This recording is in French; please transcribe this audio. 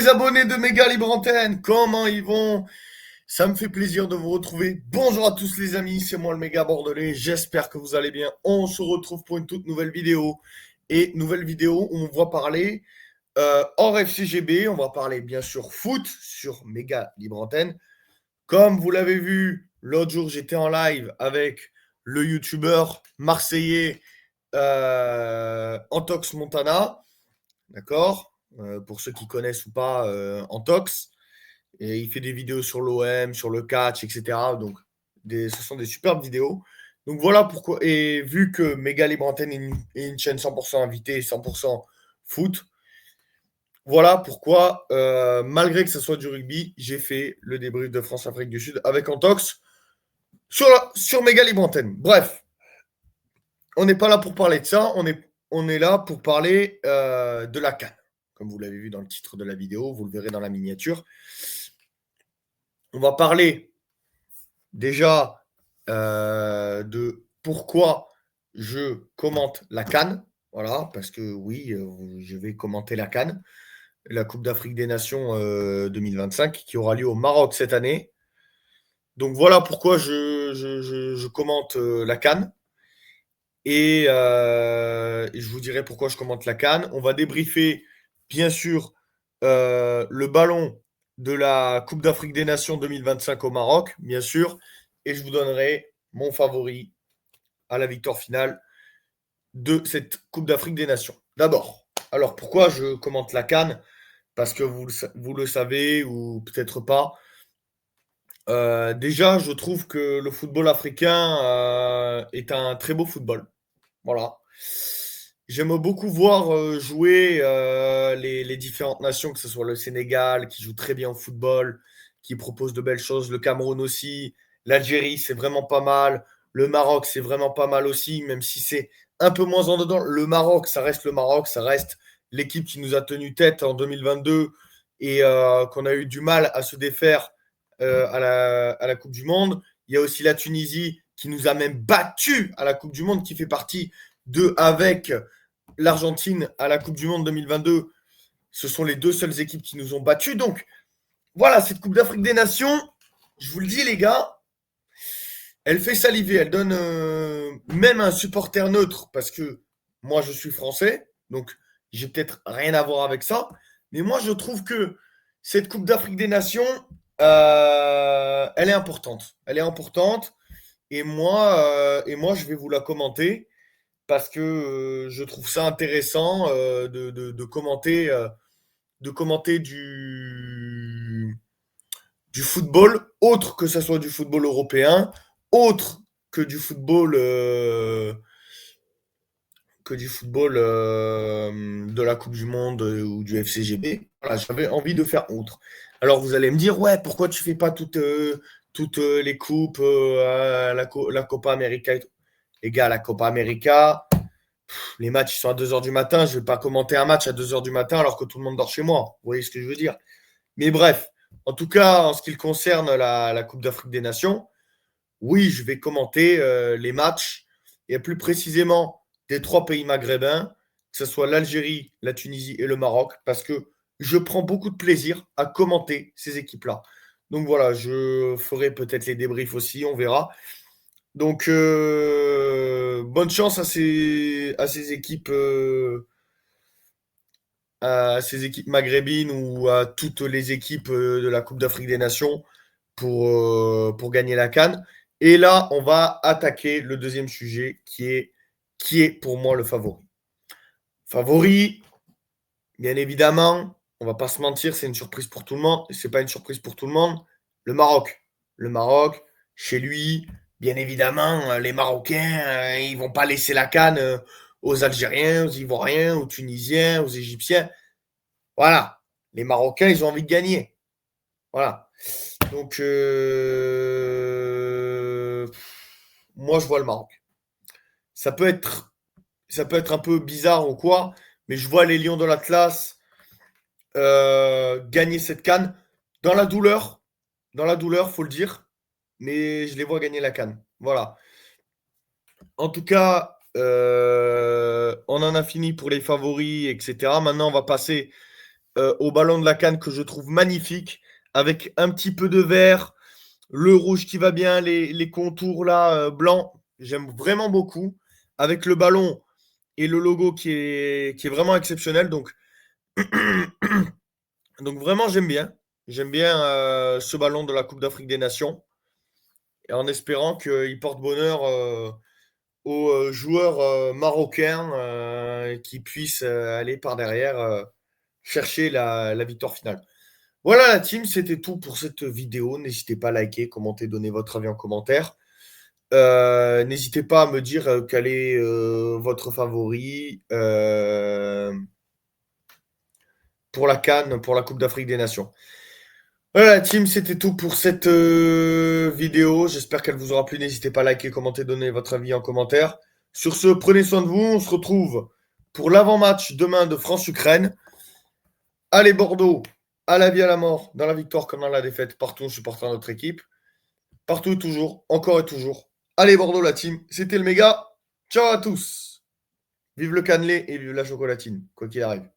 les abonnés de Méga Libre Antenne, comment ils vont? Ça me fait plaisir de vous retrouver. Bonjour à tous les amis, c'est moi le Méga Bordelais, j'espère que vous allez bien. On se retrouve pour une toute nouvelle vidéo. Et nouvelle vidéo où on va parler hors FCGB, on va parler bien sûr foot sur Méga Libre Antenne. Comme vous l'avez vu, l'autre jour j'étais en live avec le youtubeur marseillais Antox Montana. D'accord. Pour ceux qui connaissent ou pas Antox. Et il fait des vidéos sur l'OM, sur le catch, etc. Donc, ce sont des superbes vidéos. Donc voilà pourquoi. Et vu que Méga Libre Antenne est une chaîne 100% invitée, 100% foot, voilà pourquoi, malgré que ce soit du rugby, j'ai fait le débrief de France-Afrique du Sud avec Antox sur Méga Libre Antenne. Bref, on n'est pas là pour parler de ça, on est là pour parler de la CAN. Comme vous l'avez vu dans le titre de la vidéo, vous le verrez dans la miniature. On va parler déjà de pourquoi je commente la CAN. Voilà, parce que oui, je vais commenter la CAN, la Coupe d'Afrique des Nations 2025, qui aura lieu au Maroc cette année. Donc voilà pourquoi je commente la CAN. Et je vous dirai pourquoi je commente la CAN. On va débriefer, bien sûr, le ballon de la Coupe d'Afrique des Nations 2025 au Maroc, bien sûr. Et je vous donnerai mon favori à la victoire finale de cette Coupe d'Afrique des Nations. D'abord, alors pourquoi je commente la CAN? Parce que vous le savez ou peut-être pas. Déjà, je trouve que le football africain est un très beau football. Voilà. J'aime beaucoup voir jouer les différentes nations, que ce soit le Sénégal, qui joue très bien au football, qui propose de belles choses, le Cameroun aussi, l'Algérie, c'est vraiment pas mal, le Maroc, c'est vraiment pas mal aussi, même si c'est un peu moins en dedans. Le Maroc, le Maroc, ça reste l'équipe qui nous a tenu tête en 2022 et qu'on a eu du mal à se défaire à la Coupe du Monde. Il y a aussi la Tunisie qui nous a même battus à la Coupe du Monde, qui fait partie avec l'Argentine à la Coupe du Monde 2022. Ce sont les deux seules équipes qui nous ont battus. Donc voilà, cette Coupe d'Afrique des Nations, je vous le dis les gars, elle fait saliver. Elle donne même un supporter neutre, parce que moi je suis français, donc j'ai peut-être rien à voir avec ça. Mais moi je trouve que cette Coupe d'Afrique des Nations, elle est importante. Elle est importante. Et moi, je vais vous la commenter parce que je trouve ça intéressant de commenter du football, autre que ce soit du football européen, autre que du football, de la Coupe du Monde ou du FCGB. Voilà, j'avais envie de faire autre. Alors vous allez me dire, ouais, pourquoi tu fais pas toutes les coupes, la Copa América et tout. Les gars, la Copa América, les matchs ils sont à 2 heures du matin. Je vais pas commenter un match à 2 heures du matin alors que tout le monde dort chez moi. Vous voyez ce que je veux dire? Mais bref, en tout cas, en ce qui concerne la Coupe d'Afrique des Nations, oui, je vais commenter les matchs, et plus précisément des trois pays maghrébins, que ce soit l'Algérie, la Tunisie et le Maroc, parce que je prends beaucoup de plaisir à commenter ces équipes-là. Donc voilà, je ferai peut-être les débriefs aussi, on verra. Donc bonne chance à ces équipes maghrébines ou à toutes les équipes de la Coupe d'Afrique des Nations pour gagner la CAN. Et là, on va attaquer le deuxième sujet qui est pour moi le favori. Favori, bien évidemment, on va pas se mentir, c'est une surprise pour tout le monde. C'est pas une surprise pour tout le monde. Le Maroc. Le Maroc, chez lui, bien évidemment, les Marocains, ils vont pas laisser la CAN aux Algériens, aux Ivoiriens, aux Tunisiens, aux Égyptiens. Voilà. Les Marocains, ils ont envie de gagner. Voilà. Donc, moi, je vois le Maroc. Ça peut être, ça peut être un peu bizarre ou quoi, mais je vois les Lions de l'Atlas gagner cette CAN dans la douleur, faut le dire, mais je les vois gagner la CAN. Voilà. En tout cas, on en a fini pour les favoris, etc. Maintenant, on va passer au ballon de la CAN que je trouve magnifique, avec un petit peu de vert, le rouge qui va bien, les contours là, blancs. J'aime vraiment beaucoup. Avec le ballon et le logo qui est vraiment exceptionnel. Donc vraiment, j'aime bien. J'aime bien ce ballon de la Coupe d'Afrique des Nations. Et en espérant qu'il porte bonheur aux joueurs marocains qui puissent aller par derrière chercher la victoire finale. Voilà la team, c'était tout pour cette vidéo. N'hésitez pas à liker, commenter, donner votre avis en commentaire. N'hésitez pas à me dire quel est votre favori pour la CAN, pour la Coupe d'Afrique des Nations. Voilà la team, c'était tout pour cette vidéo. J'espère qu'elle vous aura plu. N'hésitez pas à liker, commenter, donner votre avis en commentaire. Sur ce, prenez soin de vous. On se retrouve pour l'avant-match demain de France-Ukraine. Allez Bordeaux, à la vie à la mort, dans la victoire comme dans la défaite, partout on supportera notre équipe. Partout et toujours, encore et toujours. Allez Bordeaux la team, c'était le méga. Ciao à tous. Vive le cannelé et vive la chocolatine, quoi qu'il arrive.